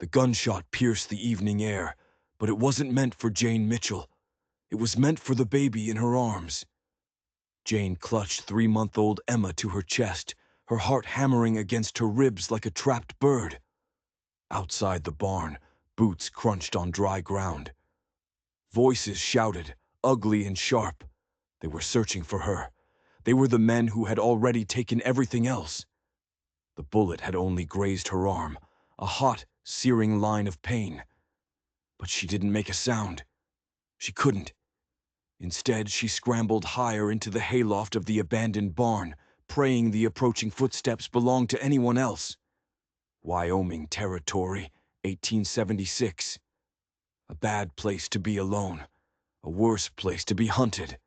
The gunshot pierced the evening air, but it wasn't meant for Jane Mitchell. It was meant for the baby in her arms. Jane clutched 3-month-old Emma to her chest, her heart hammering against her ribs like a trapped bird. Outside the barn, boots crunched on dry ground. Voices shouted, ugly and sharp. They were searching for her. They were the men who had already taken everything else. The bullet had only grazed her arm, a hot, searing line of pain. But she didn't make a sound. She couldn't. Instead, she scrambled higher into the hayloft of the abandoned barn, praying the approaching footsteps belonged to anyone else. Wyoming Territory, 1876. A bad place to be alone. A worse place to be hunted.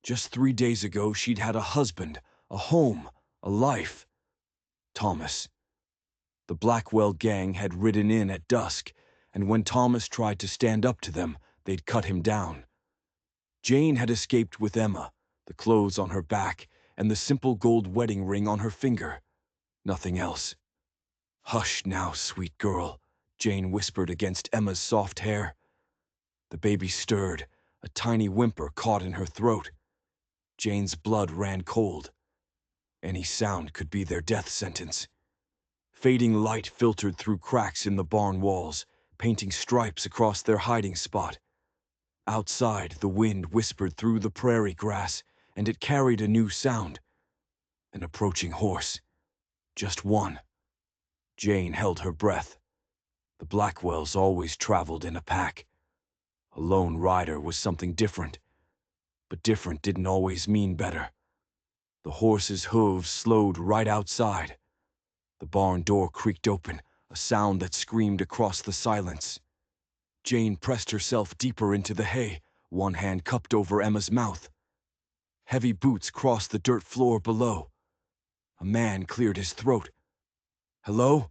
Just 3 days ago, she'd had a husband, a home, a life. Thomas. The Blackwell gang had ridden in at dusk, and when Thomas tried to stand up to them, they'd cut him down. Jane had escaped with Emma, the clothes on her back, and the simple gold wedding ring on her finger. Nothing else. "Hush now, sweet girl," Jane whispered against Emma's soft hair. The baby stirred, a tiny whimper caught in her throat. Jane's blood ran cold. Any sound could be their death sentence. Fading light filtered through cracks in the barn walls, painting stripes across their hiding spot. Outside, the wind whispered through the prairie grass, and it carried a new sound. An approaching horse. Just one. Jane held her breath. The Blackwells always traveled in a pack. A lone rider was something different. But different didn't always mean better. The horse's hooves slowed right outside. The barn door creaked open, a sound that screamed across the silence. Jane pressed herself deeper into the hay, one hand cupped over Emma's mouth. Heavy boots crossed the dirt floor below. A man cleared his throat. "Hello?"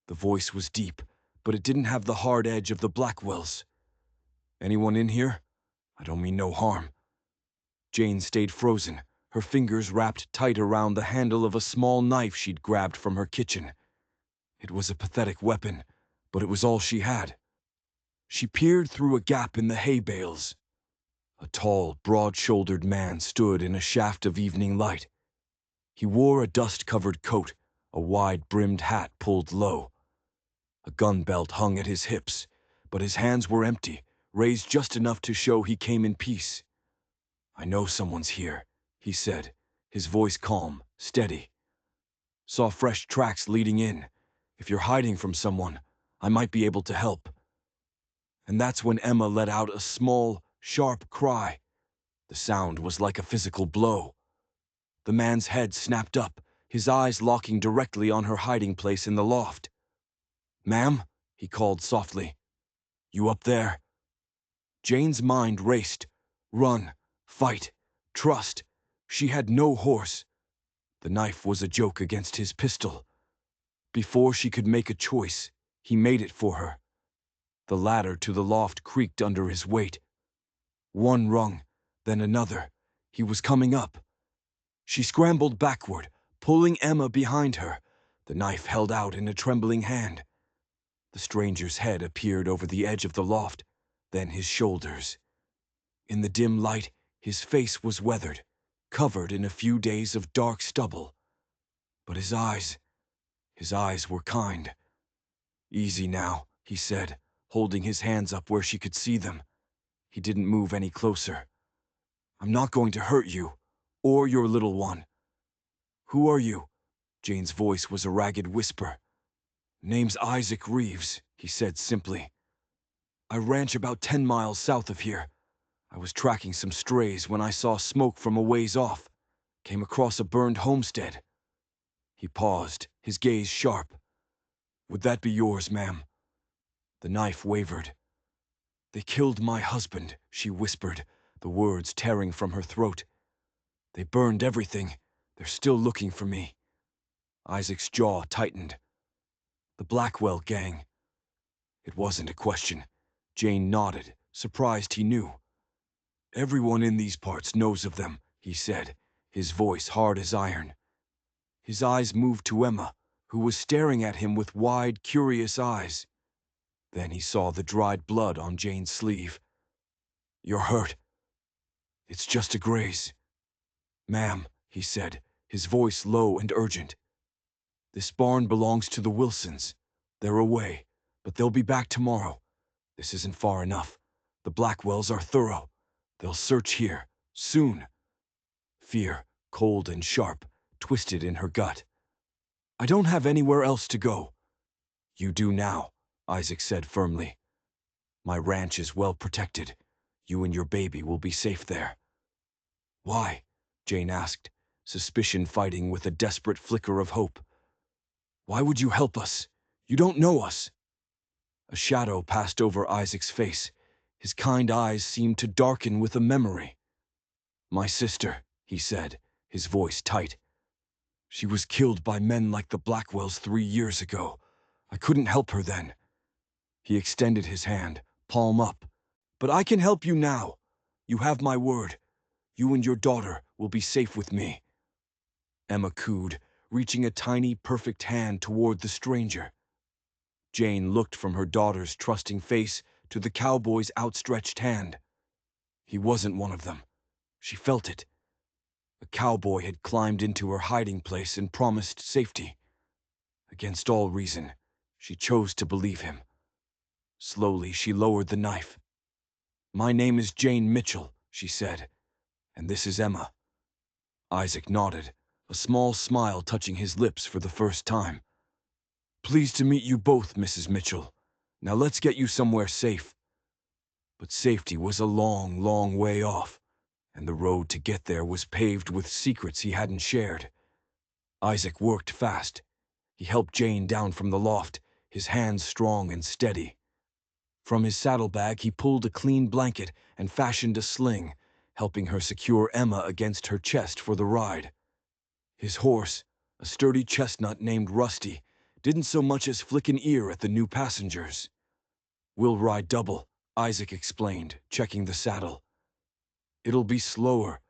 The voice was deep, but it didn't have the hard edge of the Blackwells. "Anyone in here? I don't mean no harm." Jane stayed frozen, her fingers wrapped tight around the handle of a small knife she'd grabbed from her kitchen. It was a pathetic weapon, but it was all she had. She peered through a gap in the hay bales. A tall, broad-shouldered man stood in a shaft of evening light. He wore a dust-covered coat, a wide-brimmed hat pulled low. A gun belt hung at his hips, but his hands were empty, raised just enough to show he came in peace. "I know someone's here," he said, his voice calm, steady. "Saw fresh tracks leading in. If you're hiding from someone, I might be able to help." And that's when Emma let out a small, sharp cry. The sound was like a physical blow. The man's head snapped up, his eyes locking directly on her hiding place in the loft. "Ma'am?" he called softly. "You up there?" Jane's mind raced. Run, fight, trust. She had no horse. The knife was a joke against his pistol. Before she could make a choice, he made it for her. The ladder to the loft creaked under his weight. One rung, then another. He was coming up. She scrambled backward, pulling Emma behind her, the knife held out in a trembling hand. The stranger's head appeared over the edge of the loft, then his shoulders. In the dim light, his face was weathered, covered in a few days of dark stubble. But his eyes were kind. "Easy now," he said, holding his hands up where she could see them. He didn't move any closer. "I'm not going to hurt you, or your little one." "Who are you?" Jane's voice was a ragged whisper. "Name's Isaac Reeves," he said simply. "I ranch about 10 miles south of here. I was tracking some strays when I saw smoke from a ways off. Came across a burned homestead." He paused, his gaze sharp. "Would that be yours, ma'am?" The knife wavered. "They killed my husband," she whispered, the words tearing from her throat. "They burned everything. They're still looking for me." Isaac's jaw tightened. "The Blackwell gang." It wasn't a question. Jane nodded, surprised he knew. "Everyone in these parts knows of them," he said, his voice hard as iron. His eyes moved to Emma, who was staring at him with wide, curious eyes. Then he saw the dried blood on Jane's sleeve. "You're hurt. It's just a graze." "Ma'am," he said, his voice low and urgent. "This barn belongs to the Wilsons. They're away, but they'll be back tomorrow. This isn't far enough. The Blackwells are thorough. They'll search here, soon." Fear, cold and sharp, twisted in her gut. "I don't have anywhere else to go." "You do now," Isaac said firmly. "My ranch is well protected. You and your baby will be safe there." "Why?" Jane asked, suspicion fighting with a desperate flicker of hope. "Why would you help us? You don't know us." A shadow passed over Isaac's face. His kind eyes seemed to darken with a memory. "My sister," he said, his voice tight. "She was killed by men like the Blackwells 3 years ago. I couldn't help her then." He extended his hand, palm up. "But I can help you now. You have my word. You and your daughter will be safe with me." Emma cooed, reaching a tiny, perfect hand toward the stranger. Jane looked from her daughter's trusting face to the cowboy's outstretched hand. He wasn't one of them. She felt it. A cowboy had climbed into her hiding place and promised safety. Against all reason, she chose to believe him. Slowly, she lowered the knife. "My name is Jane Mitchell," she said, "and this is Emma." Isaac nodded, a small smile touching his lips for the first time. "Pleased to meet you both, Mrs. Mitchell. Now let's get you somewhere safe." But safety was a long, long way off, and the road to get there was paved with secrets he hadn't shared. Isaac worked fast. He helped Jane down from the loft, his hands strong and steady. From his saddlebag he pulled a clean blanket and fashioned a sling, helping her secure Emma against her chest for the ride. His horse, a sturdy chestnut named Rusty, didn't so much as flick an ear at the new passengers. "We'll ride double," Isaac explained, checking the saddle. "It'll be slower,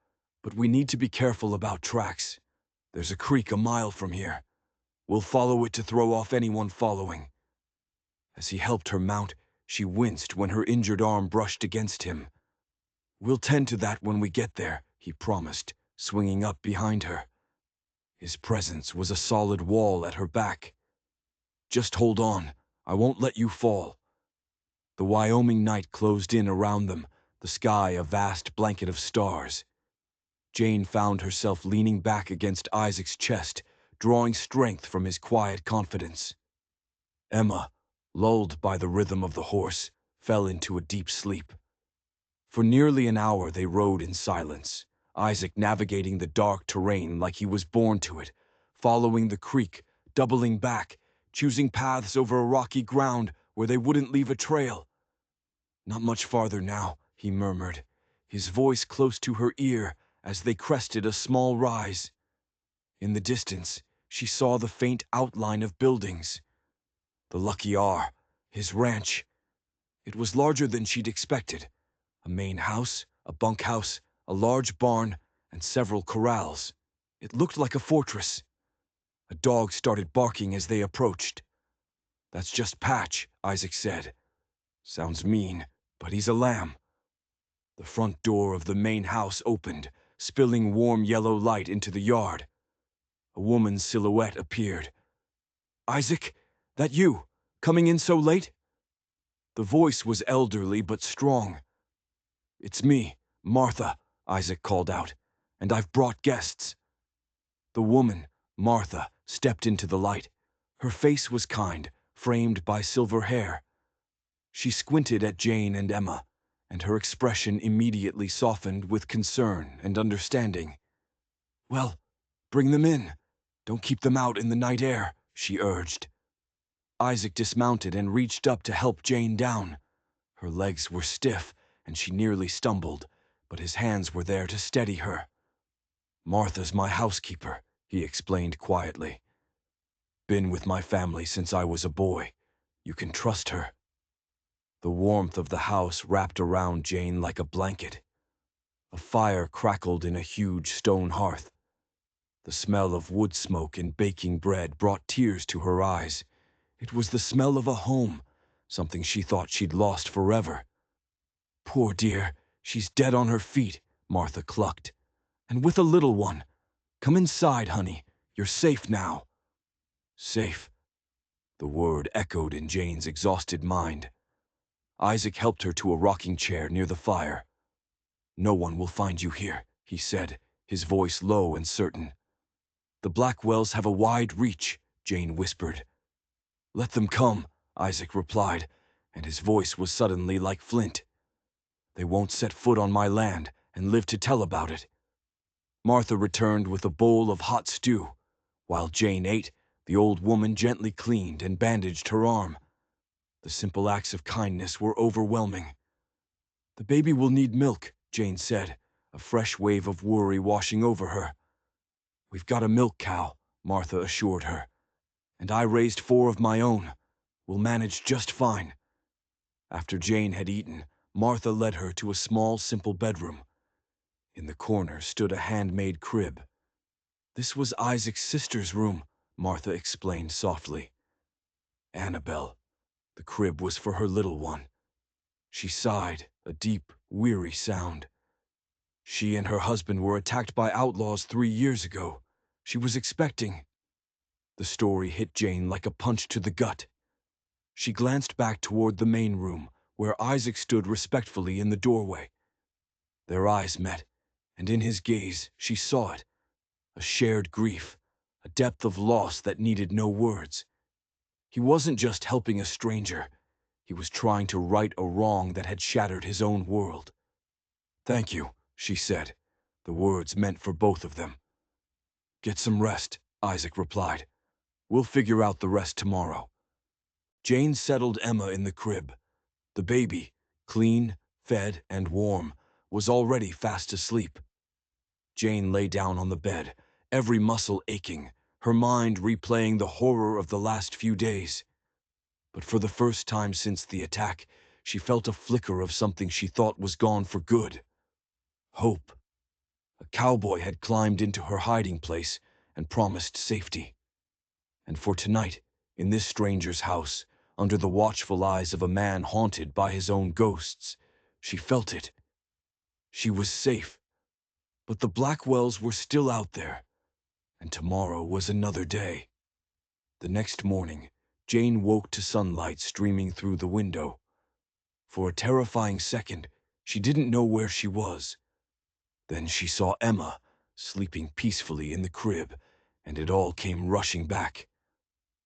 but we need to be careful about tracks. There's a creek a mile from here. We'll follow it to throw off anyone following." As he helped her mount, she winced when her injured arm brushed against him. "We'll tend to that when we get there," he promised, swinging up behind her. His presence was a solid wall at her back. "Just hold on. I won't let you fall." The Wyoming night closed in around them, the sky a vast blanket of stars. Jane found herself leaning back against Isaac's chest, drawing strength from his quiet confidence. Emma, lulled by the rhythm of the horse, fell into a deep sleep. For nearly an hour they rode in silence, Isaac navigating the dark terrain like he was born to it, following the creek, doubling back, choosing paths over a rocky ground where they wouldn't leave a trail. "Not much farther now," he murmured, his voice close to her ear as they crested a small rise. In the distance, she saw the faint outline of buildings. The Lucky R, his ranch. It was larger than she'd expected. A main house, a bunkhouse, a large barn, and several corrals. It looked like a fortress. A dog started barking as they approached. "That's just Patch," Isaac said. "Sounds mean, but he's a lamb." The front door of the main house opened, spilling warm yellow light into the yard. A woman's silhouette appeared. "Isaac, that you, coming in so late?" The voice was elderly but strong. "It's me, Martha," Isaac called out, "and I've brought guests." The woman, Martha, stepped into the light. Her face was kind, framed by silver hair. She squinted at Jane and Emma, and her expression immediately softened with concern and understanding. "Well, bring them in. Don't keep them out in the night air," she urged. Isaac dismounted and reached up to help Jane down. Her legs were stiff, and she nearly stumbled, but his hands were there to steady her. "Martha's my housekeeper," he explained quietly. "Been with my family since I was a boy. You can trust her." The warmth of the house wrapped around Jane like a blanket. A fire crackled in a huge stone hearth. The smell of wood smoke and baking bread brought tears to her eyes. It was the smell of a home, something she thought she'd lost forever. "Poor dear, she's dead on her feet," Martha clucked. "And with a little one. Come inside, honey. You're safe now." Safe. The word echoed in Jane's exhausted mind. Isaac helped her to a rocking chair near the fire. "No one will find you here," he said, his voice low and certain. "The Blackwells have a wide reach," Jane whispered. "Let them come," Isaac replied, and his voice was suddenly like flint. "They won't set foot on my land and live to tell about it." Martha returned with a bowl of hot stew. While Jane ate, the old woman gently cleaned and bandaged her arm. The simple acts of kindness were overwhelming. "The baby will need milk," Jane said, a fresh wave of worry washing over her. "We've got a milk cow," Martha assured her. "And I raised 4 of my own. We'll manage just fine." After Jane had eaten, Martha led her to a small, simple bedroom. In the corner stood a handmade crib. "This was Isaac's sister's room," Martha explained softly. "Annabelle. The crib was for her little one." She sighed, a deep, weary sound. "She and her husband were attacked by outlaws 3 years ago. She was expecting." The story hit Jane like a punch to the gut. She glanced back toward the main room, where Isaac stood respectfully in the doorway. Their eyes met, and in his gaze she saw it. A shared grief, a depth of loss that needed no words. He wasn't just helping a stranger. He was trying to right a wrong that had shattered his own world. "Thank you," she said, the words meant for both of them. "Get some rest," Isaac replied. "We'll figure out the rest tomorrow." Jane settled Emma in the crib. The baby, clean, fed, and warm, was already fast asleep. Jane lay down on the bed, every muscle aching, her mind replaying the horror of the last few days. But for the first time since the attack, she felt a flicker of something she thought was gone for good. Hope. A cowboy had climbed into her hiding place and promised safety. And for tonight, in this stranger's house, under the watchful eyes of a man haunted by his own ghosts, she felt it. She was safe. But the Blackwells were still out there, and tomorrow was another day. The next morning, Jane woke to sunlight streaming through the window. For a terrifying second, she didn't know where she was. Then she saw Emma, sleeping peacefully in the crib, and it all came rushing back.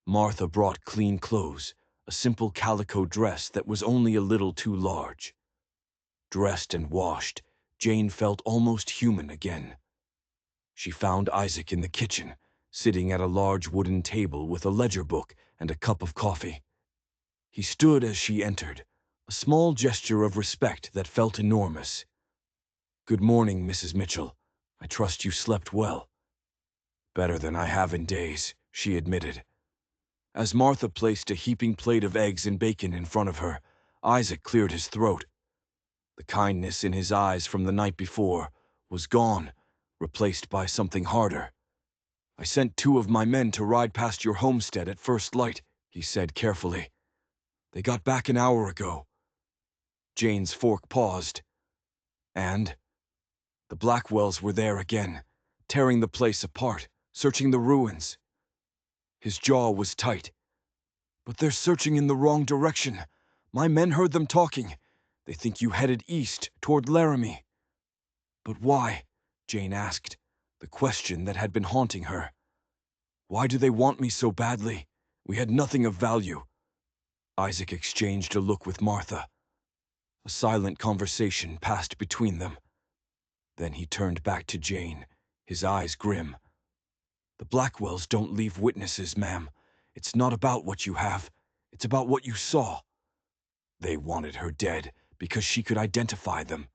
Martha brought clean clothes, a simple calico dress that was only a little too large. Dressed and washed, Jane felt almost human again. She found Isaac in the kitchen, sitting at a large wooden table with a ledger book and a cup of coffee. He stood as she entered, a small gesture of respect that felt enormous. "Good morning, Mrs. Mitchell. I trust you slept well." "Better than I have in days," she admitted. As Martha placed a heaping plate of eggs and bacon in front of her, Isaac cleared his throat. The kindness in his eyes from the night before was gone, replaced by something harder. "I sent 2 of my men to ride past your homestead at first light," he said carefully. "They got back an hour ago." Jane's fork paused. "And?" "The Blackwells were there again, tearing the place apart, searching the ruins." His jaw was tight. "But they're searching in the wrong direction. My men heard them talking. They think you headed east, toward Laramie." "But why?" Jane asked, the question that had been haunting her. "Why do they want me so badly? We had nothing of value." Isaac exchanged a look with Martha. A silent conversation passed between them. Then he turned back to Jane, his eyes grim. "The Blackwells don't leave witnesses, ma'am. It's not about what you have. It's about what you saw. They wanted her dead because she could identify them."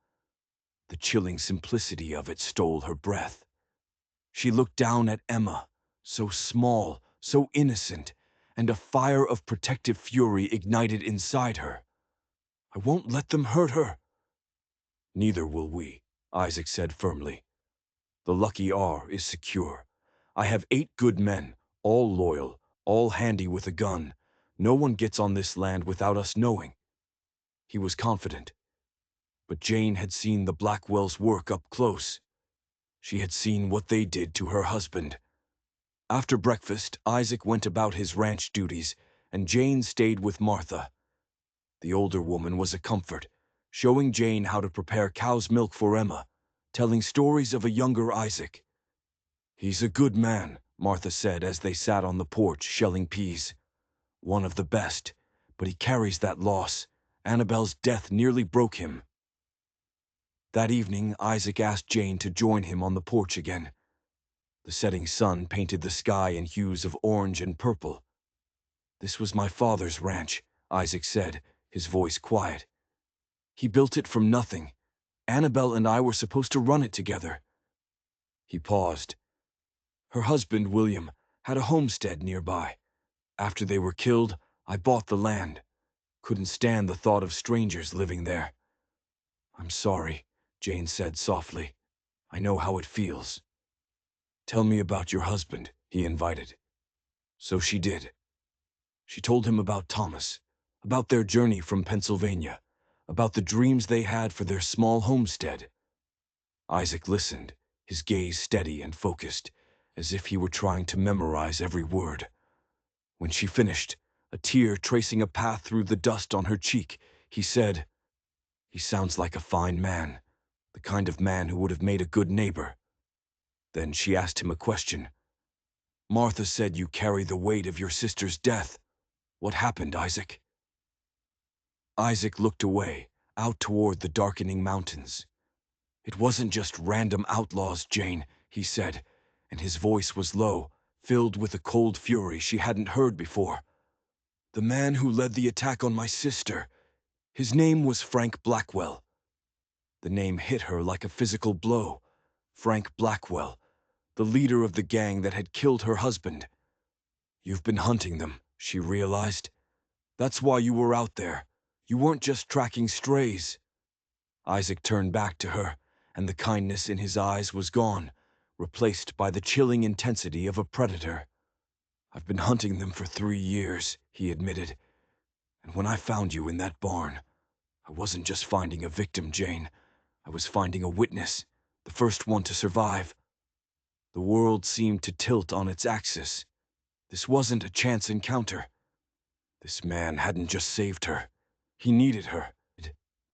The chilling simplicity of it stole her breath. She looked down at Emma, so small, so innocent, and a fire of protective fury ignited inside her. "I won't let them hurt her." "Neither will we," Isaac said firmly. "The Lucky R is secure. I have 8 good men, all loyal, all handy with a gun. No one gets on this land without us knowing." He was confident. But Jane had seen the Blackwells work up close. She had seen what they did to her husband. After breakfast, Isaac went about his ranch duties, and Jane stayed with Martha. The older woman was a comfort, showing Jane how to prepare cow's milk for Emma, telling stories of a younger Isaac. "He's a good man," Martha said as they sat on the porch shelling peas. "One of the best, but he carries that loss. Annabelle's death nearly broke him." That evening, Isaac asked Jane to join him on the porch again. The setting sun painted the sky in hues of orange and purple. "This was my father's ranch," Isaac said, his voice quiet. "He built it from nothing. Annabelle and I were supposed to run it together." He paused. "Her husband, William, had a homestead nearby. After they were killed, I bought the land. Couldn't stand the thought of strangers living there." "I'm sorry," Jane said softly. "I know how it feels." "Tell me about your husband," he invited. So she did. She told him about Thomas, about their journey from Pennsylvania, about the dreams they had for their small homestead. Isaac listened, his gaze steady and focused, as if he were trying to memorize every word. When she finished, a tear tracing a path through the dust on her cheek, he said, "He sounds like a fine man, the kind of man who would have made a good neighbor." Then she asked him a question. "Martha said you carry the weight of your sister's death. What happened, Isaac?" Isaac looked away, out toward the darkening mountains. "It wasn't just random outlaws, Jane," he said, and his voice was low, filled with a cold fury she hadn't heard before. "The man who led the attack on my sister, his name was Frank Blackwell." The name hit her like a physical blow. Frank Blackwell, the leader of the gang that had killed her husband. "You've been hunting them," she realized. "That's why you were out there. You weren't just tracking strays." Isaac turned back to her, and the kindness in his eyes was gone, replaced by the chilling intensity of a predator. "I've been hunting them for 3 years," he admitted. "And when I found you in that barn, I wasn't just finding a victim, Jane. I was finding a witness, the first one to survive." The world seemed to tilt on its axis. This wasn't a chance encounter. This man hadn't just saved her. He needed her.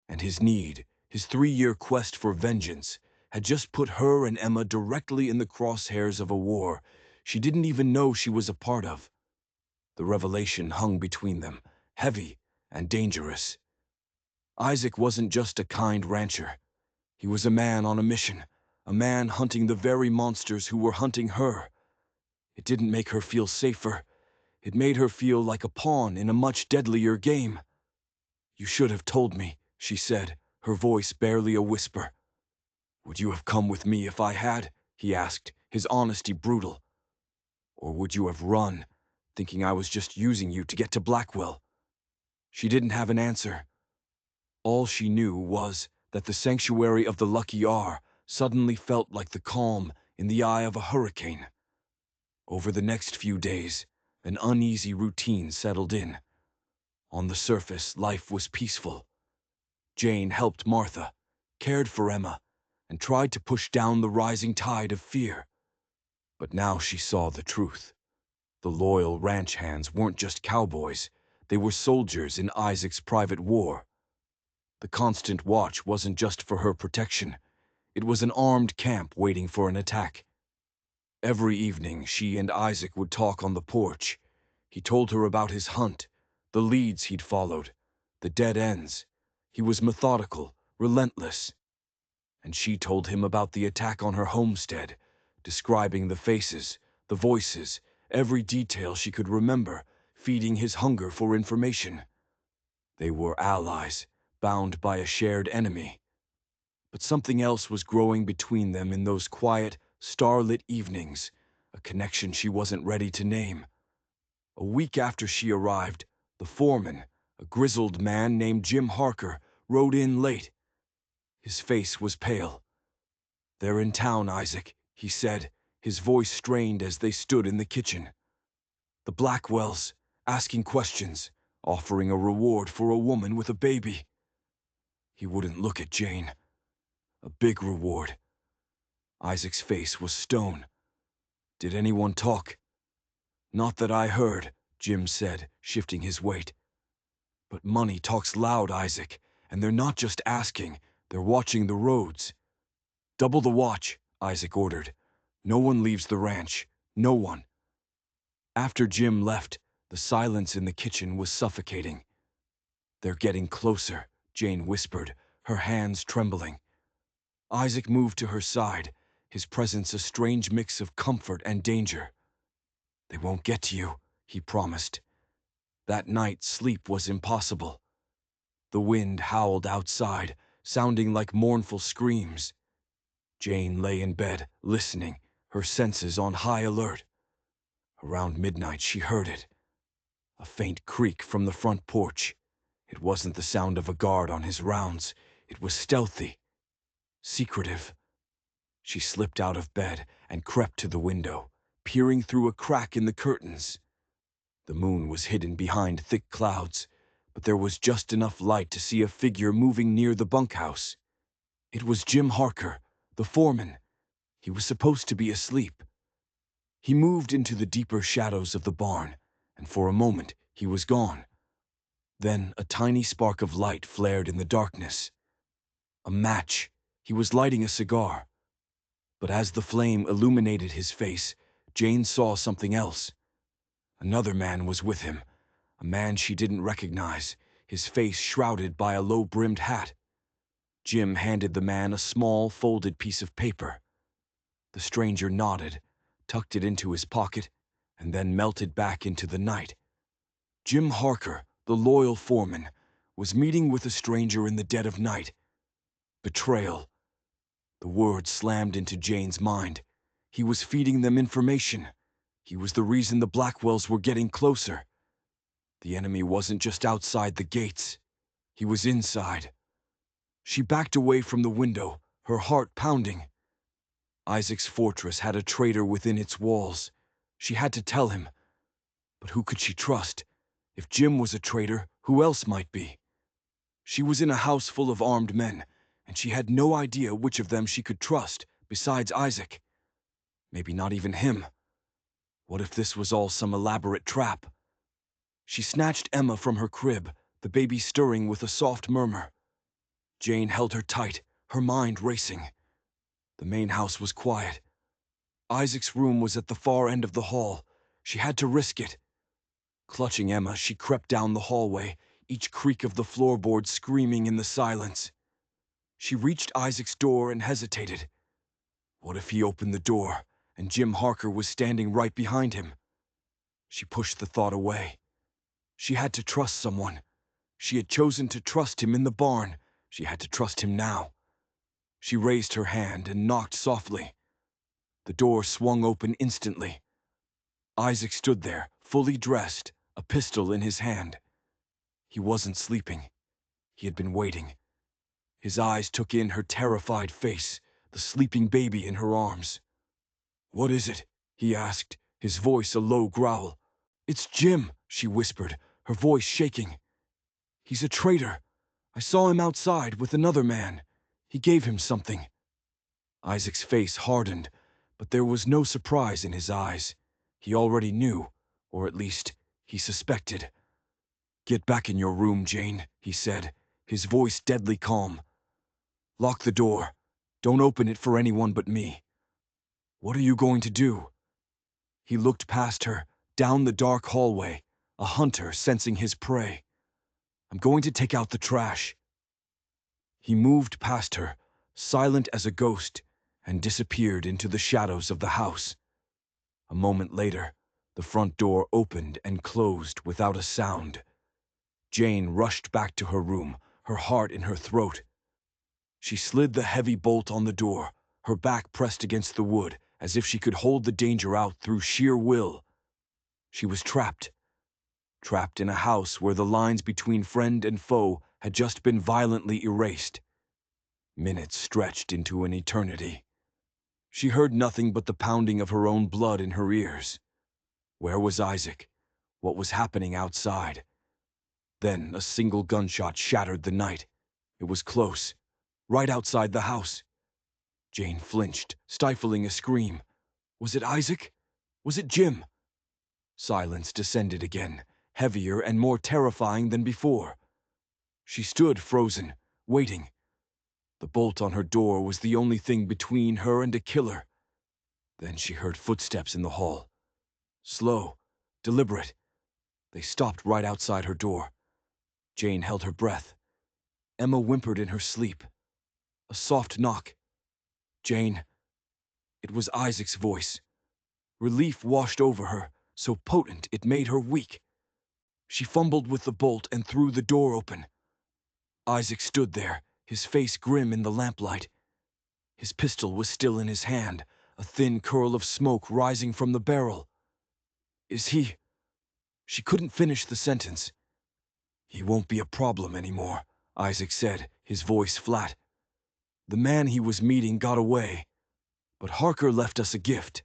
And his need, his 3-year quest for vengeance, had just put her and Emma directly in the crosshairs of a war she didn't even know she was a part of. The revelation hung between them, heavy and dangerous. Isaac wasn't just a kind rancher. He was a man on a mission, a man hunting the very monsters who were hunting her. It didn't make her feel safer. It made her feel like a pawn in a much deadlier game. "You should have told me," she said, her voice barely a whisper. "Would you have come with me if I had?" he asked, his honesty brutal. "Or would you have run, thinking I was just using you to get to Blackwell?" She didn't have an answer. All she knew was that the sanctuary of the Lucky R suddenly felt like the calm in the eye of a hurricane. Over the next few days, an uneasy routine settled in. On the surface, life was peaceful. Jane helped Martha, cared for Emma, and tried to push down the rising tide of fear. But now she saw the truth. The loyal ranch hands weren't just cowboys. They were soldiers in Isaac's private war. The constant watch wasn't just for her protection. It was an armed camp waiting for an attack. Every evening, she and Isaac would talk on the porch. He told her about his hunt, the leads he'd followed, the dead ends. He was methodical, relentless. And she told him about the attack on her homestead, describing the faces, the voices, every detail she could remember, feeding his hunger for information. They were allies, bound by a shared enemy. But something else was growing between them in those quiet, starlit evenings, a connection she wasn't ready to name. A week after she arrived, the foreman, a grizzled man named Jim Harker, rode in late. His face was pale. "They're in town, Isaac," he said, his voice strained as they stood in the kitchen. The Blackwells, asking questions, offering a reward for a woman with a baby. He wouldn't look at Jane. A big reward. Isaac's face was stone. Did anyone talk? Not that I heard, Jim said, shifting his weight. But money talks loud, Isaac, and they're not just asking, they're watching the roads. Double the watch, Isaac ordered. No one leaves the ranch. No one. After Jim left, the silence in the kitchen was suffocating. They're getting closer, Jane whispered, her hands trembling. Isaac moved to her side, his presence a strange mix of comfort and danger. They won't get to you, he promised. That night, sleep was impossible. The wind howled outside, sounding like mournful screams. Jane lay in bed, listening, her senses on high alert. Around midnight, she heard it. A faint creak from the front porch. It wasn't the sound of a guard on his rounds. It was stealthy, secretive. She slipped out of bed and crept to the window, peering through a crack in the curtains. The moon was hidden behind thick clouds, but there was just enough light to see a figure moving near the bunkhouse. It was Jim Harker, the foreman. He was supposed to be asleep. He moved into the deeper shadows of the barn, and for a moment he was gone. Then a tiny spark of light flared in the darkness. A match. He was lighting a cigar. But as the flame illuminated his face, Jane saw something else. Another man was with him, a man she didn't recognize, his face shrouded by a low-brimmed hat. Jim handed the man a small, folded piece of paper. The stranger nodded, tucked it into his pocket, and then melted back into the night. Jim Harker, the loyal foreman, was meeting with a stranger in the dead of night. Betrayal. The word slammed into Jane's mind. He was feeding them information. He was the reason the Blackwells were getting closer. The enemy wasn't just outside the gates. He was inside. She backed away from the window, her heart pounding. Isaac's fortress had a traitor within its walls. She had to tell him. But who could she trust? If Jim was a traitor, who else might be? She was in a house full of armed men, and she had no idea which of them she could trust, besides Isaac. Maybe not even him. What if this was all some elaborate trap? She snatched Emma from her crib, the baby stirring with a soft murmur. Jane held her tight, her mind racing. The main house was quiet. Isaac's room was at the far end of the hall. She had to risk it. Clutching Emma, she crept down the hallway, each creak of the floorboard screaming in the silence. She reached Isaac's door and hesitated. What if he opened the door, and Jim Harker was standing right behind him? She pushed the thought away. She had to trust someone. She had chosen to trust him in the barn. She had to trust him now. She raised her hand and knocked softly. The door swung open instantly. Isaac stood there, fully dressed, a pistol in his hand. He wasn't sleeping. He had been waiting. His eyes took in her terrified face, the sleeping baby in her arms. "What is it?" he asked, his voice a low growl. "It's Jim," she whispered, her voice shaking. "He's a traitor. I saw him outside with another man. He gave him something." Isaac's face hardened, but there was no surprise in his eyes. He already knew, or at least, he suspected. "Get back in your room, Jane," he said, his voice deadly calm. "Lock the door. Don't open it for anyone but me." "What are you going to do?" He looked past her, down the dark hallway, a hunter sensing his prey. "I'm going to take out the trash." He moved past her, silent as a ghost, and disappeared into the shadows of the house. A moment later, the front door opened and closed without a sound. Jane rushed back to her room, her heart in her throat. She slid the heavy bolt on the door, her back pressed against the wood, as if she could hold the danger out through sheer will. She was trapped. Trapped in a house where the lines between friend and foe had just been violently erased. Minutes stretched into an eternity. She heard nothing but the pounding of her own blood in her ears. Where was Isaac? What was happening outside? Then a single gunshot shattered the night. It was close, right outside the house. Jane flinched, stifling a scream. Was it Isaac? Was it Jim? Silence descended again, heavier and more terrifying than before. She stood frozen, waiting. The bolt on her door was the only thing between her and a killer. Then she heard footsteps in the hall. Slow, deliberate. They stopped right outside her door. Jane held her breath. Emma whimpered in her sleep. A soft knock. Jane. It was Isaac's voice. Relief washed over her, so potent it made her weak. She fumbled with the bolt and threw the door open. Isaac stood there, his face grim in the lamplight. His pistol was still in his hand, a thin curl of smoke rising from the barrel. Is he... She couldn't finish the sentence. He won't be a problem anymore, Isaac said, his voice flat. The man he was meeting got away, but Harker left us a gift.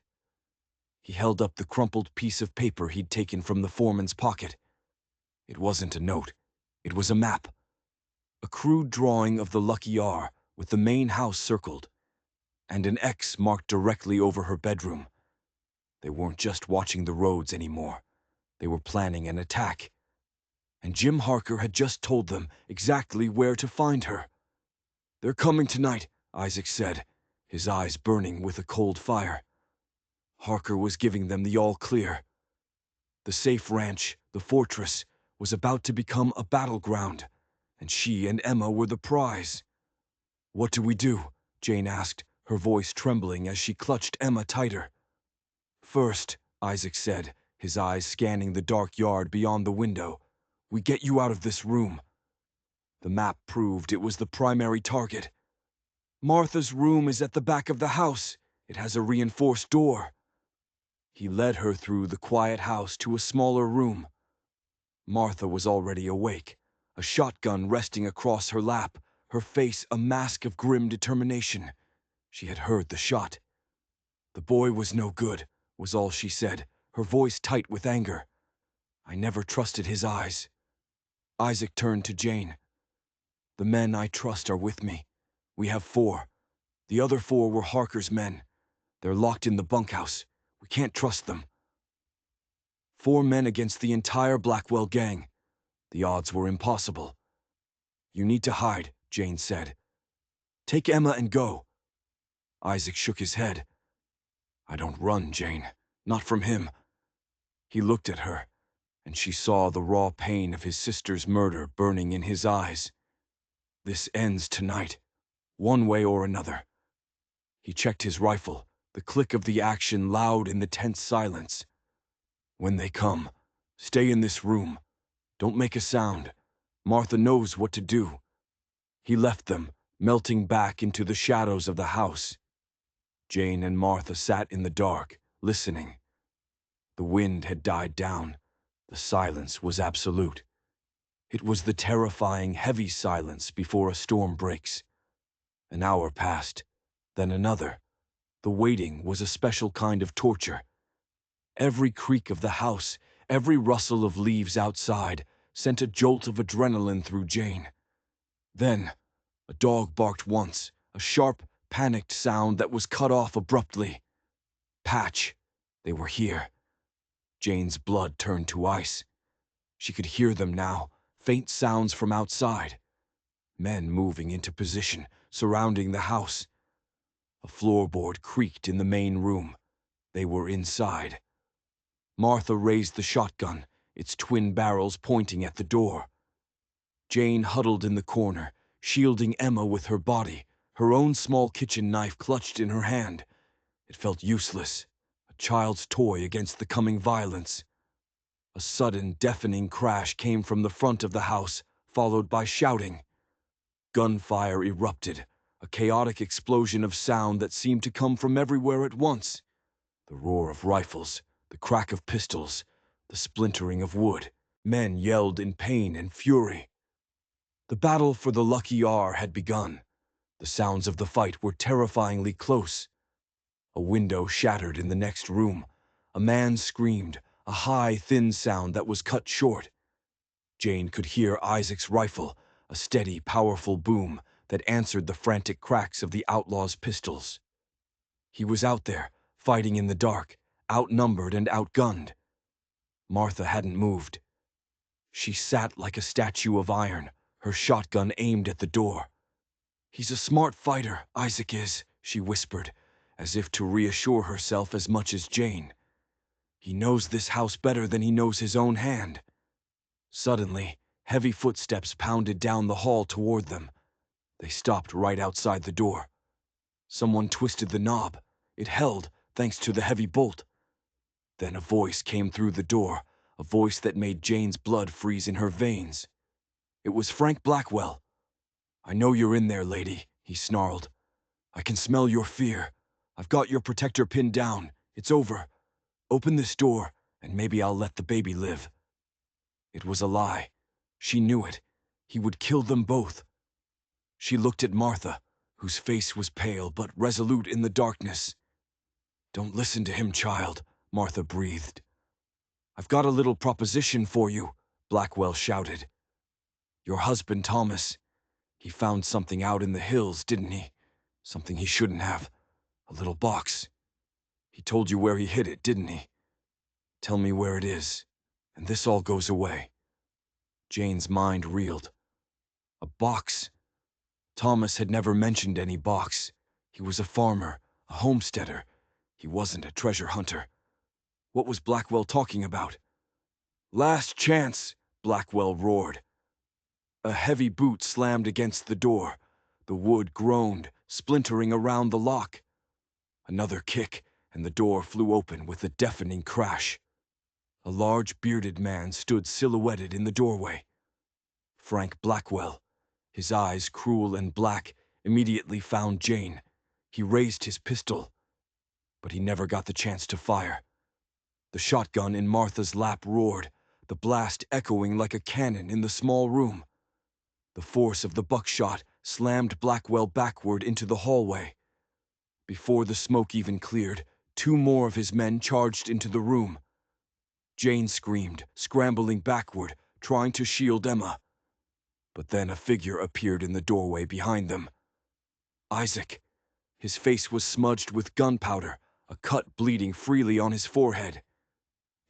He held up the crumpled piece of paper he'd taken from the foreman's pocket. It wasn't a note. It was a map. A crude drawing of the Lucky R with the main house circled, and an X marked directly over her bedroom. They weren't just watching the roads anymore. They were planning an attack. And Jim Harker had just told them exactly where to find her. They're coming tonight, Isaac said, his eyes burning with a cold fire. Harker was giving them the all-clear. The safe ranch, the fortress, was about to become a battleground, and she and Emma were the prize. What do we do? Jane asked, her voice trembling as she clutched Emma tighter. First, Isaac said, his eyes scanning the dark yard beyond the window, we get you out of this room. The map proved it was the primary target. Martha's room is at the back of the house. It has a reinforced door. He led her through the quiet house to a smaller room. Martha was already awake, a shotgun resting across her lap, her face a mask of grim determination. She had heard the shot. The boy was no good, was all she said, her voice tight with anger. I never trusted his eyes. Isaac turned to Jane. The men I trust are with me. We have 4. The other 4 were Harker's men. They're locked in the bunkhouse. We can't trust them. 4 men against the entire Blackwell gang. The odds were impossible. You need to hide, Jane said. Take Emma and go. Isaac shook his head. I don't run, Jane. Not from him. He looked at her, and she saw the raw pain of his sister's murder burning in his eyes. This ends tonight, one way or another. He checked his rifle, the click of the action loud in the tense silence. When they come, stay in this room. Don't make a sound. Martha knows what to do. He left them, melting back into the shadows of the house. Jane and Martha sat in the dark, listening. The wind had died down. The silence was absolute. It was the terrifying, heavy silence before a storm breaks. An hour passed, then another. The waiting was a special kind of torture. Every creak of the house, every rustle of leaves outside, sent a jolt of adrenaline through Jane. Then, a dog barked once, a sharp, panicked sound that was cut off abruptly. Patch. They were here. Jane's blood turned to ice. She could hear them now, faint sounds from outside. Men moving into position, surrounding the house. A floorboard creaked in the main room. They were inside. Martha raised the shotgun, its twin barrels pointing at the door. Jane huddled in the corner, shielding Emma with her body, her own small kitchen knife clutched in her hand. It felt useless, a child's toy against the coming violence. A sudden, deafening crash came from the front of the house, followed by shouting. Gunfire erupted, a chaotic explosion of sound that seemed to come from everywhere at once. The roar of rifles, the crack of pistols, the splintering of wood. Men yelled in pain and fury. The battle for the Lucky R had begun. The sounds of the fight were terrifyingly close. A window shattered in the next room. A man screamed, a high, thin sound that was cut short. Jane could hear Isaac's rifle, a steady, powerful boom that answered the frantic cracks of the outlaw's pistols. He was out there, fighting in the dark, outnumbered and outgunned. Martha hadn't moved. She sat like a statue of iron, her shotgun aimed at the door. "He's a smart fighter, Isaac is," she whispered, as if to reassure herself as much as Jane. "He knows this house better than he knows his own hand." Suddenly, heavy footsteps pounded down the hall toward them. They stopped right outside the door. Someone twisted the knob. It held, thanks to the heavy bolt. Then a voice came through the door, a voice that made Jane's blood freeze in her veins. It was Frank Blackwell. "I know you're in there, lady," he snarled. "I can smell your fear. I've got your protector pinned down. It's over. Open this door, and maybe I'll let the baby live." It was a lie. She knew it. He would kill them both. She looked at Martha, whose face was pale but resolute in the darkness. "Don't listen to him, child," Martha breathed. "I've got a little proposition for you," Blackwell shouted. "Your husband, Thomas, he found something out in the hills, didn't he? Something he shouldn't have. A little box. He told you where he hid it, didn't he? Tell me where it is, and this all goes away." Jane's mind reeled. A box? Thomas had never mentioned any box. He was a farmer, a homesteader. He wasn't a treasure hunter. What was Blackwell talking about? "Last chance!" Blackwell roared. A heavy boot slammed against the door. The wood groaned, splintering around the lock. Another kick, and the door flew open with a deafening crash. A large bearded man stood silhouetted in the doorway. Frank Blackwell, his eyes cruel and black, immediately found Jane. He raised his pistol, but he never got the chance to fire. The shotgun in Martha's lap roared, the blast echoing like a cannon in the small room. The force of the buckshot slammed Blackwell backward into the hallway. Before the smoke even cleared, 2 more of his men charged into the room. Jane screamed, scrambling backward, trying to shield Emma. But then a figure appeared in the doorway behind them. Isaac. His face was smudged with gunpowder, a cut bleeding freely on his forehead.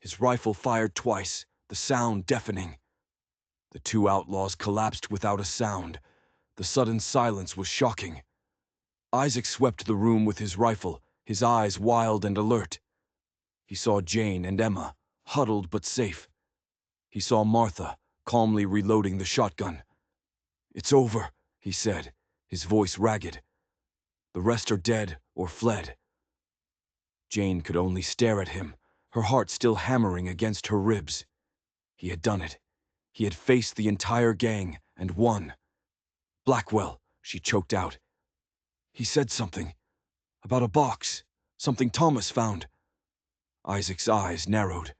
His rifle fired twice, the sound deafening. The 2 outlaws collapsed without a sound. The sudden silence was shocking. Isaac swept the room with his rifle, his eyes wild and alert. He saw Jane and Emma, huddled but safe. He saw Martha, calmly reloading the shotgun. "It's over," he said, his voice ragged. "The rest are dead or fled." Jane could only stare at him, her heart still hammering against her ribs. He had done it. He had faced the entire gang and won. "Blackwell," she choked out. "He said something. About a box. Something Thomas found." Isaac's eyes narrowed.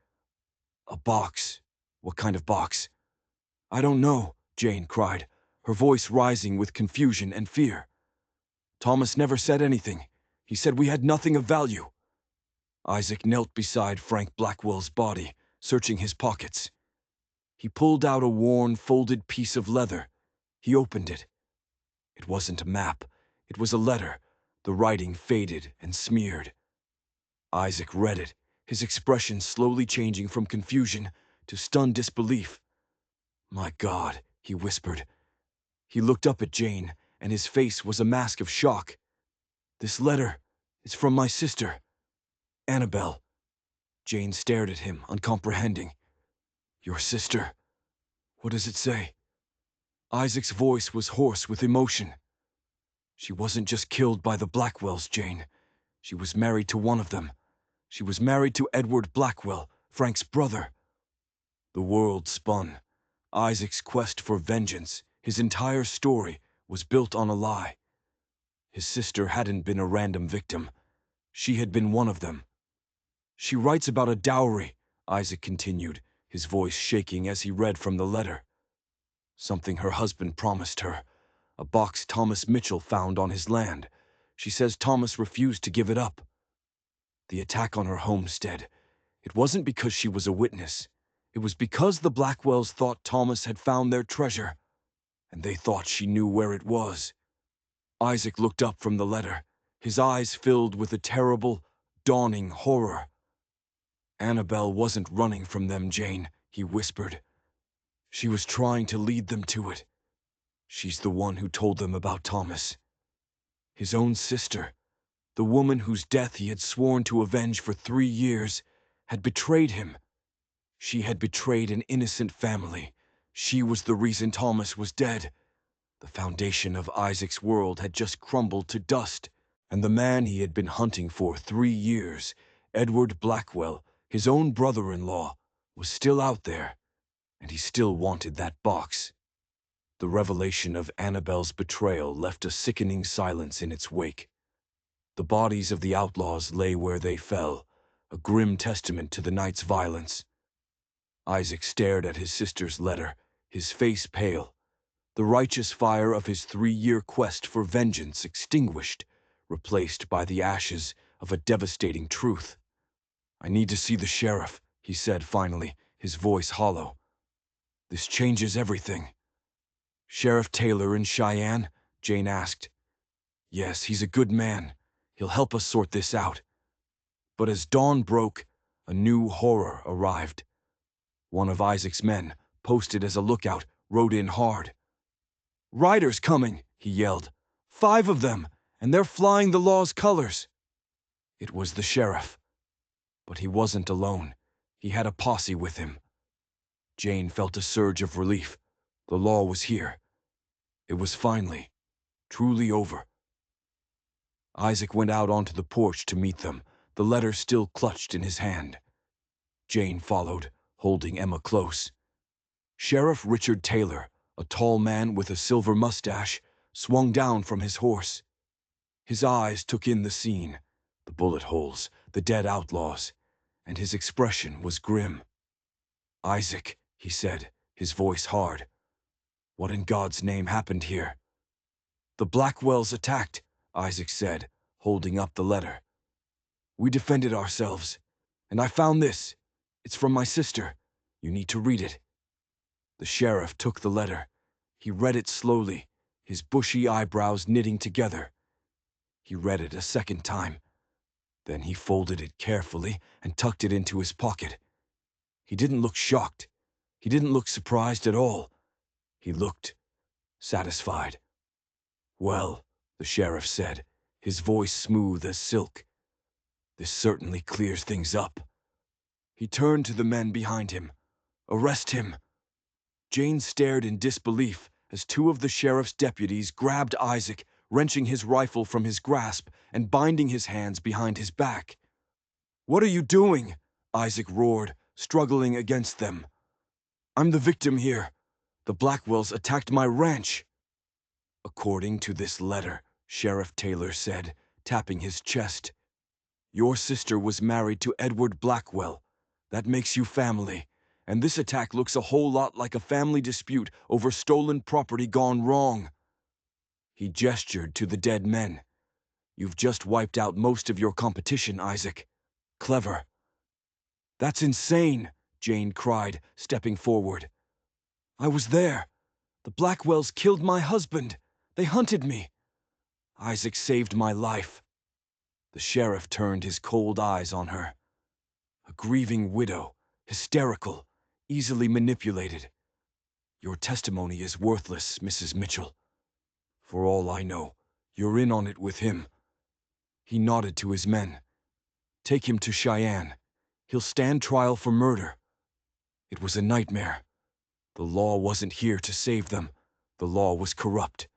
"A box? What kind of box?" "I don't know," Jane cried, her voice rising with confusion and fear. "Thomas never said anything. He said we had nothing of value." Isaac knelt beside Frank Blackwell's body, searching his pockets. He pulled out a worn, folded piece of leather. He opened it. It wasn't a map. It was a letter, the writing faded and smeared. Isaac read it, his expression slowly changing from confusion to stunned disbelief. "My God," he whispered. He looked up at Jane, and his face was a mask of shock. "This letter is from my sister, Annabelle." Jane stared at him, uncomprehending. "Your sister? What does it say?" Isaac's voice was hoarse with emotion. "She wasn't just killed by the Blackwells, Jane. She was married to one of them. She was married to Edward Blackwell, Frank's brother." The world spun. Isaac's quest for vengeance, his entire story, was built on a lie. His sister hadn't been a random victim. She had been one of them. "She writes about a dowry," Isaac continued, his voice shaking as he read from the letter. "Something her husband promised her. A box Thomas Mitchell found on his land. She says Thomas refused to give it up." the attack on her homestead. It wasn't because she was a witness. It was because the Blackwells thought Thomas had found their treasure, and they thought she knew where it was. Isaac looked up from the letter, his eyes filled with a terrible, dawning horror. "Annabelle wasn't running from them, Jane," he whispered. "She was trying to lead them to it. She's the one who told them about Thomas. His own sister, the woman whose death he had sworn to avenge for 3 years, had betrayed him. She had betrayed an innocent family. She was the reason Thomas was dead. The foundation of Isaac's world had just crumbled to dust, and the man he had been hunting for 3 years, Edward Blackwell, his own brother-in-law, was still out there, and he still wanted that box." The revelation of Annabelle's betrayal left a sickening silence in its wake. The bodies of the outlaws lay where they fell, a grim testament to the night's violence. Isaac stared at his sister's letter, his face pale, the righteous fire of his 3-year quest for vengeance extinguished, replaced by the ashes of a devastating truth. "I need to see the sheriff," he said finally, his voice hollow. "This changes everything." "Sheriff Taylor in Cheyenne?" Jane asked. "Yes, he's a good man. He'll help us sort this out." But as dawn broke, a new horror arrived. One of Isaac's men, posted as a lookout, rode in hard. "Riders coming!" he yelled. "5 of them, and they're flying the law's colors." It was the sheriff. But he wasn't alone. He had a posse with him. Jane felt a surge of relief. The law was here. It was finally, truly over. Isaac went out onto the porch to meet them, the letter still clutched in his hand. Jane followed, holding Emma close. Sheriff Richard Taylor, a tall man with a silver mustache, swung down from his horse. His eyes took in the scene, the bullet holes, the dead outlaws, and his expression was grim. "Isaac," he said, his voice hard, "what in God's name happened here?" "The Blackwells attacked," Isaac said, holding up the letter. "We defended ourselves, and I found this. It's from my sister. You need to read it." The sheriff took the letter. He read it slowly, his bushy eyebrows knitting together. He read it a second time. Then he folded it carefully and tucked it into his pocket. He didn't look shocked. He didn't look surprised at all. He looked satisfied. "Well," the sheriff said, his voice smooth as silk, "this certainly clears things up." He turned to the men behind him. "Arrest him." Jane stared in disbelief as 2 of the sheriff's deputies grabbed Isaac, wrenching his rifle from his grasp and binding his hands behind his back. "What are you doing?" Isaac roared, struggling against them. "I'm the victim here. The Blackwells attacked my ranch." "According to this letter," Sheriff Taylor said, tapping his chest, "your sister was married to Edward Blackwell. That makes you family, and this attack looks a whole lot like a family dispute over stolen property gone wrong." He gestured to the dead men. "You've just wiped out most of your competition, Isaac. Clever." "That's insane," Jane cried, stepping forward. "I was there. The Blackwells killed my husband. They hunted me. Isaac saved my life." The sheriff turned his cold eyes on her. "A grieving widow, hysterical, easily manipulated. Your testimony is worthless, Mrs. Mitchell. For all I know, you're in on it with him." He nodded to his men. "Take him to Cheyenne. He'll stand trial for murder." It was a nightmare. The law wasn't here to save them. The law was corrupt.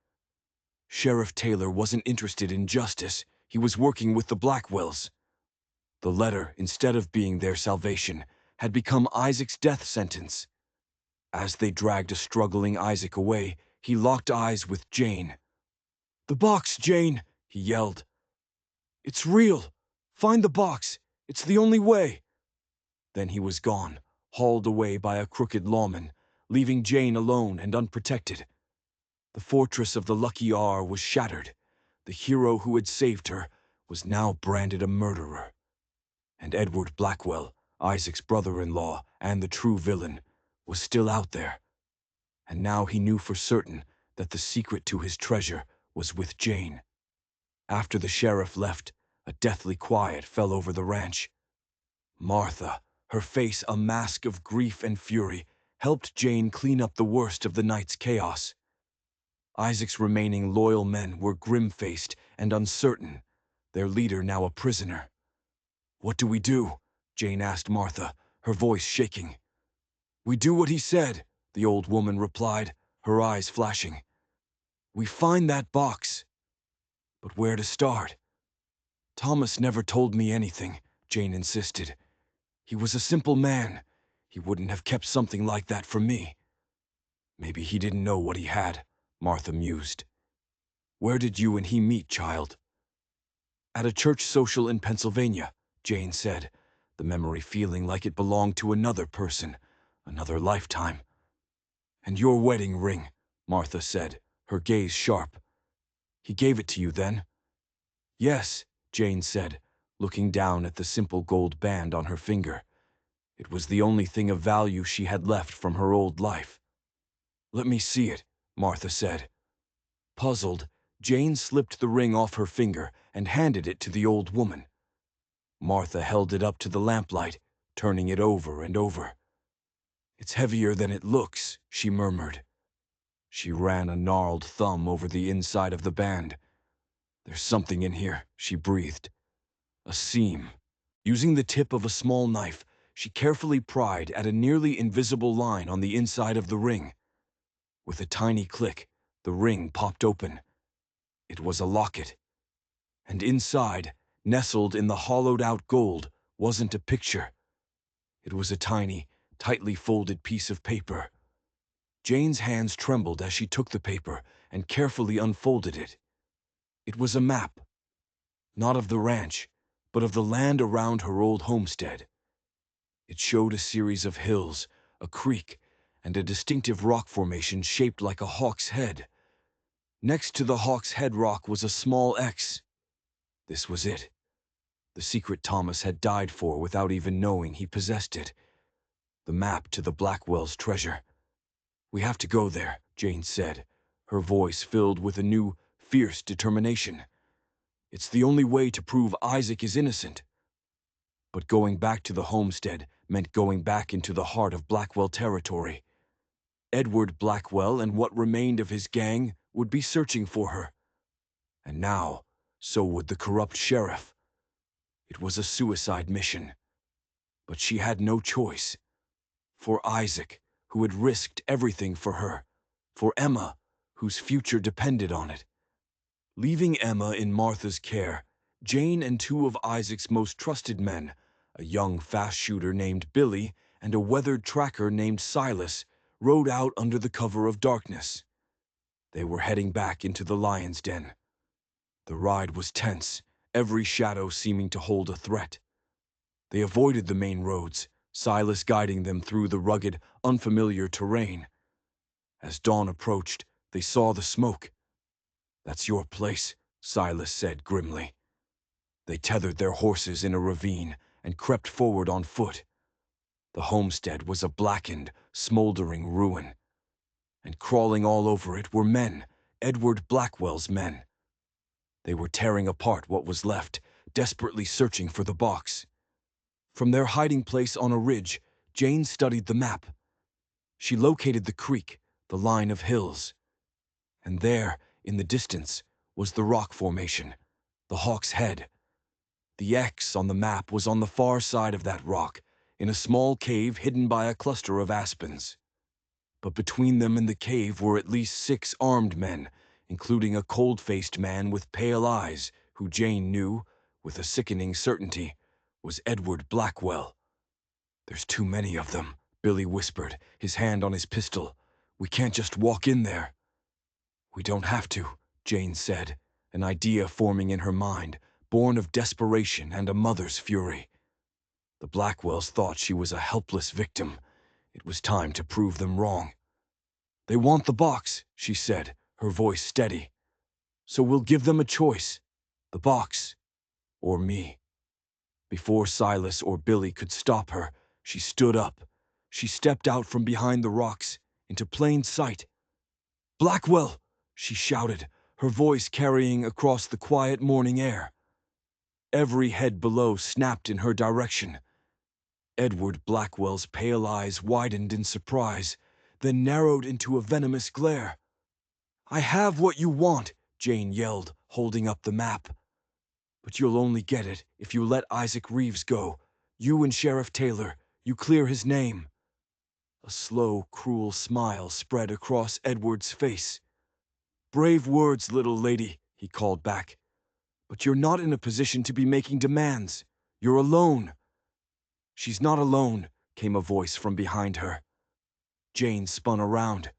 Sheriff Taylor wasn't interested in justice. He was working with the Blackwells. The letter, instead of being their salvation, had become Isaac's death sentence. As they dragged a struggling Isaac away, he locked eyes with Jane. "The box, Jane!" he yelled. "It's real! Find the box! It's the only way!" Then he was gone, hauled away by a crooked lawman, leaving Jane alone and unprotected. The fortress of the Lucky R was shattered. The hero who had saved her was now branded a murderer. And Edward Blackwell, Isaac's brother-in-law and the true villain, was still out there. And now he knew for certain that the secret to his treasure was with Jane. After the sheriff left, a deathly quiet fell over the ranch. Martha, her face a mask of grief and fury, helped Jane clean up the worst of the night's chaos. Isaac's remaining loyal men were grim-faced and uncertain, their leader now a prisoner. "What do we do?" Jane asked Martha, her voice shaking. "We do what he said," the old woman replied, her eyes flashing. "We find that box." "But where to start?" "Thomas never told me anything," Jane insisted. "He was a simple man. He wouldn't have kept something like that from me." "Maybe he didn't know what he had," Martha mused. "Where did you and he meet, child?" "At a church social in Pennsylvania," Jane said, the memory feeling like it belonged to another person, another lifetime. "And your wedding ring," Martha said, her gaze sharp. "He gave it to you then?" "Yes," Jane said, looking down at the simple gold band on her finger. It was the only thing of value she had left from her old life. "Let me see it," Martha said. Puzzled, Jane slipped the ring off her finger and handed it to the old woman. Martha held it up to the lamplight, turning it over and over. "It's heavier than it looks," she murmured. She ran a gnarled thumb over the inside of the band. "There's something in here," she breathed. "A seam." Using the tip of a small knife, she carefully pried at a nearly invisible line on the inside of the ring. With a tiny click, the ring popped open. It was a locket. And inside, nestled in the hollowed-out gold, wasn't a picture. It was a tiny, tightly folded piece of paper. Jane's hands trembled as she took the paper and carefully unfolded it. It was a map. Not of the ranch, but of the land around her old homestead. It showed a series of hills, a creek, and a distinctive rock formation shaped like a hawk's head. Next to the hawk's head rock was a small X. This was it. The secret Thomas had died for without even knowing he possessed it. The map to the Blackwell's treasure. "We have to go there," Jane said, her voice filled with a new, fierce determination. "It's the only way to prove Isaac is innocent." But going back to the homestead meant going back into the heart of Blackwell territory. Edward Blackwell and what remained of his gang would be searching for her. And now, so would the corrupt sheriff. It was a suicide mission. But she had no choice. For Isaac, who had risked everything for her. For Emma, whose future depended on it. Leaving Emma in Martha's care, Jane and two of Isaac's most trusted men, a young fast shooter named Billy and a weathered tracker named Silas, rode out under the cover of darkness. They were heading back into the lion's den. The ride was tense, every shadow seeming to hold a threat. They avoided the main roads, Silas guiding them through the rugged, unfamiliar terrain. As dawn approached, they saw the smoke. "That's your place," Silas said grimly. They tethered their horses in a ravine and crept forward on foot. The homestead was a blackened, smoldering ruin. And crawling all over it were men, Edward Blackwell's men. They were tearing apart what was left, desperately searching for the box. From their hiding place on a ridge, Jane studied the map. She located the creek, the line of hills. And there, in the distance, was the rock formation, the Hawk's Head. The X on the map was on the far side of that rock, in a small cave hidden by a cluster of aspens. But between them and the cave were at least 6 armed men, including a cold-faced man with pale eyes, who Jane knew, with a sickening certainty, was Edward Blackwell. "There's too many of them," Billy whispered, his hand on his pistol. "We can't just walk in there." "We don't have to," Jane said, an idea forming in her mind, born of desperation and a mother's fury. The Blackwells thought she was a helpless victim. It was time to prove them wrong. "They want the box," she said, her voice steady. "So we'll give them a choice. The box, or me." Before Silas or Billy could stop her, she stood up. She stepped out from behind the rocks, into plain sight. "Blackwell!" she shouted, her voice carrying across the quiet morning air. Every head below snapped in her direction. Edward Blackwell's pale eyes widened in surprise, then narrowed into a venomous glare. "I have what you want," Jane yelled, holding up the map. "But you'll only get it if you let Isaac Reeves go. You and Sheriff Taylor, you clear his name." A slow, cruel smile spread across Edward's face. "Brave words, little lady," he called back. "But you're not in a position to be making demands. You're alone." "She's not alone," came a voice from behind her. Jane spun around.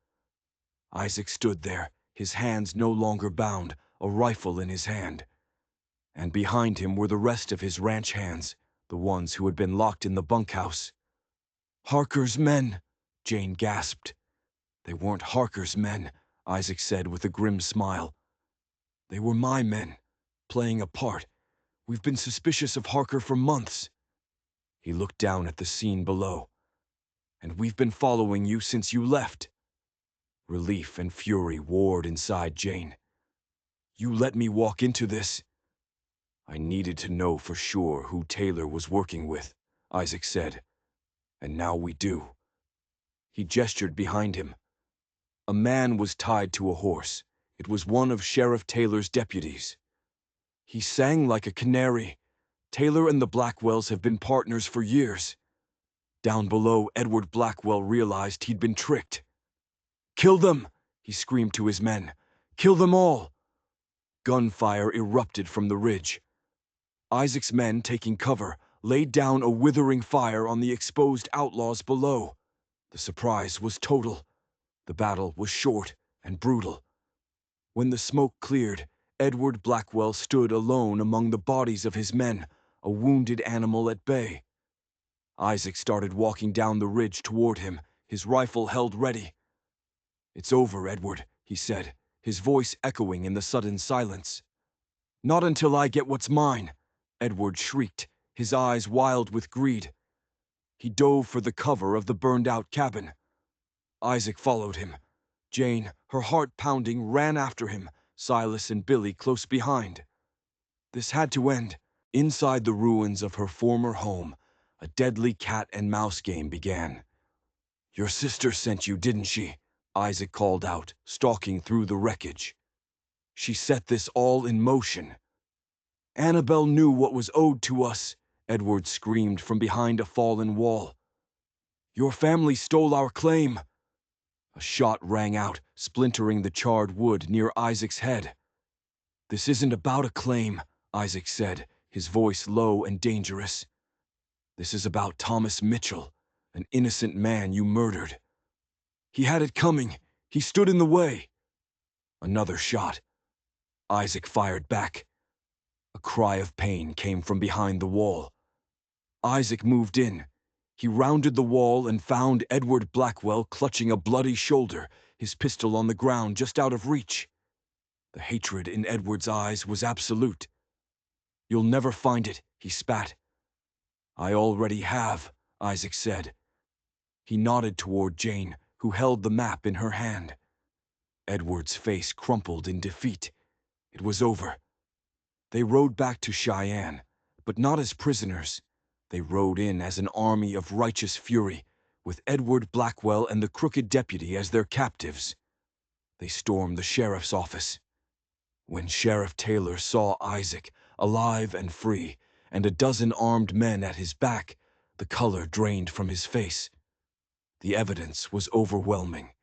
Isaac stood there, his hands no longer bound, a rifle in his hand. And behind him were the rest of his ranch hands, the ones who had been locked in the bunkhouse. "Harker's men," Jane gasped. "They weren't Harker's men," Isaac said with a grim smile. "They were my men, playing a part. We've been suspicious of Harker for months." He looked down at the scene below. "And we've been following you since you left." Relief and fury warred inside Jane. "You let me walk into this." "I needed to know for sure who Taylor was working with," Isaac said. "And now we do." He gestured behind him. A man was tied to a horse. It was one of Sheriff Taylor's deputies. He sang like a canary. Taylor and the Blackwells have been partners for years. Down below, Edward Blackwell realized he'd been tricked. "Kill them!" he screamed to his men. "Kill them all!" Gunfire erupted from the ridge. Isaac's men, taking cover, laid down a withering fire on the exposed outlaws below. The surprise was total. The battle was short and brutal. When the smoke cleared, Edward Blackwell stood alone among the bodies of his men, a wounded animal at bay. Isaac started walking down the ridge toward him, his rifle held ready. "It's over, Edward," he said, his voice echoing in the sudden silence. "Not until I get what's mine," Edward shrieked, his eyes wild with greed. He dove for the cover of the burned-out cabin. Isaac followed him. Jane, her heart pounding, ran after him, Silas and Billy close behind. This had to end. Inside the ruins of her former home, a deadly cat-and-mouse game began. "Your sister sent you, didn't she?" Isaac called out, stalking through the wreckage. "She set this all in motion." "Annabelle knew what was owed to us," Edward screamed from behind a fallen wall. "Your family stole our claim." A shot rang out, splintering the charred wood near Isaac's head. "This isn't about a claim," Isaac said, his voice low and dangerous. "This is about Thomas Mitchell, an innocent man you murdered. He had it coming. He stood in the way." Another shot. Isaac fired back. A cry of pain came from behind the wall. Isaac moved in. He rounded the wall and found Edward Blackwell clutching a bloody shoulder, his pistol on the ground just out of reach. The hatred in Edward's eyes was absolute. "You'll never find it," he spat. "I already have," Isaac said. He nodded toward Jane, who held the map in her hand. Edward's face crumpled in defeat. It was over. They rode back to Cheyenne, but not as prisoners. They rode in as an army of righteous fury, with Edward Blackwell and the crooked deputy as their captives. They stormed the sheriff's office. When Sheriff Taylor saw Isaac, alive and free, and a dozen armed men at his back, the color drained from his face. The evidence was overwhelming.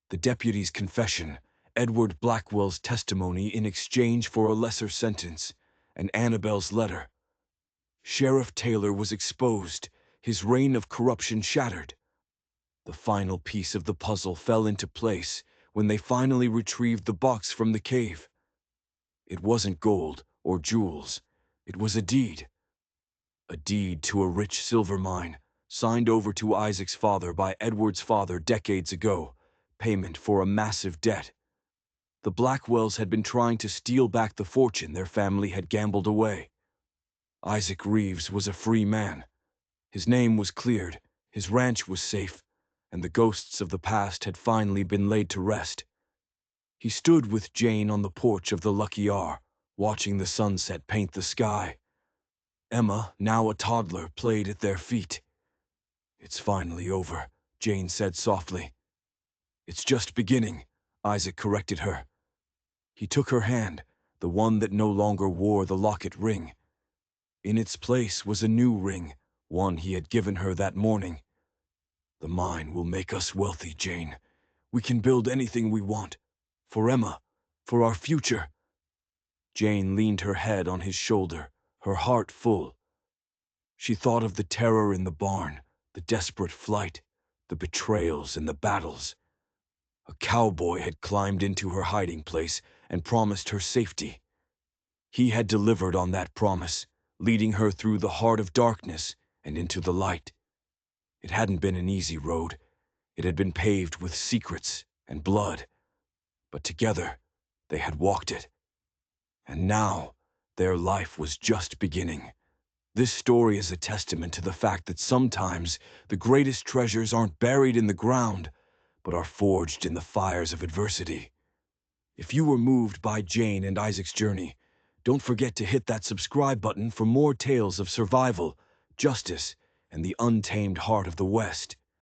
The deputy's confession, Edward Blackwell's testimony in exchange for a lesser sentence, and Annabelle's letter. Sheriff Taylor was exposed, his reign of corruption shattered. The final piece of the puzzle fell into place when they finally retrieved the box from the cave. It wasn't gold or jewels. It was a deed. A deed to a rich silver mine, signed over to Isaac's father by Edward's father decades ago, payment for a massive debt. The Blackwells had been trying to steal back the fortune their family had gambled away. Isaac Reeves was a free man. His name was cleared, his ranch was safe, and the ghosts of the past had finally been laid to rest. He stood with Jane on the porch of the Lucky R, watching the sunset paint the sky. Emma, now a toddler, played at their feet. "It's finally over," Jane said softly. "It's just beginning," Isaac corrected her. He took her hand, the one that no longer wore the locket ring. In its place was a new ring, one he had given her that morning. "The mine will make us wealthy, Jane. We can build anything we want. For Emma, for our future." Jane leaned her head on his shoulder, her heart full. She thought of the terror in the barn, the desperate flight, the betrayals and the battles. A cowboy had climbed into her hiding place and promised her safety. He had delivered on that promise, leading her through the heart of darkness and into the light. It hadn't been an easy road. It had been paved with secrets and blood. But together, they had walked it. And now, their life was just beginning. This story is a testament to the fact that sometimes the greatest treasures aren't buried in the ground, but are forged in the fires of adversity. If you were moved by Jane and Isaac's journey, don't forget to hit that subscribe button for more tales of survival, justice, and the untamed heart of the West.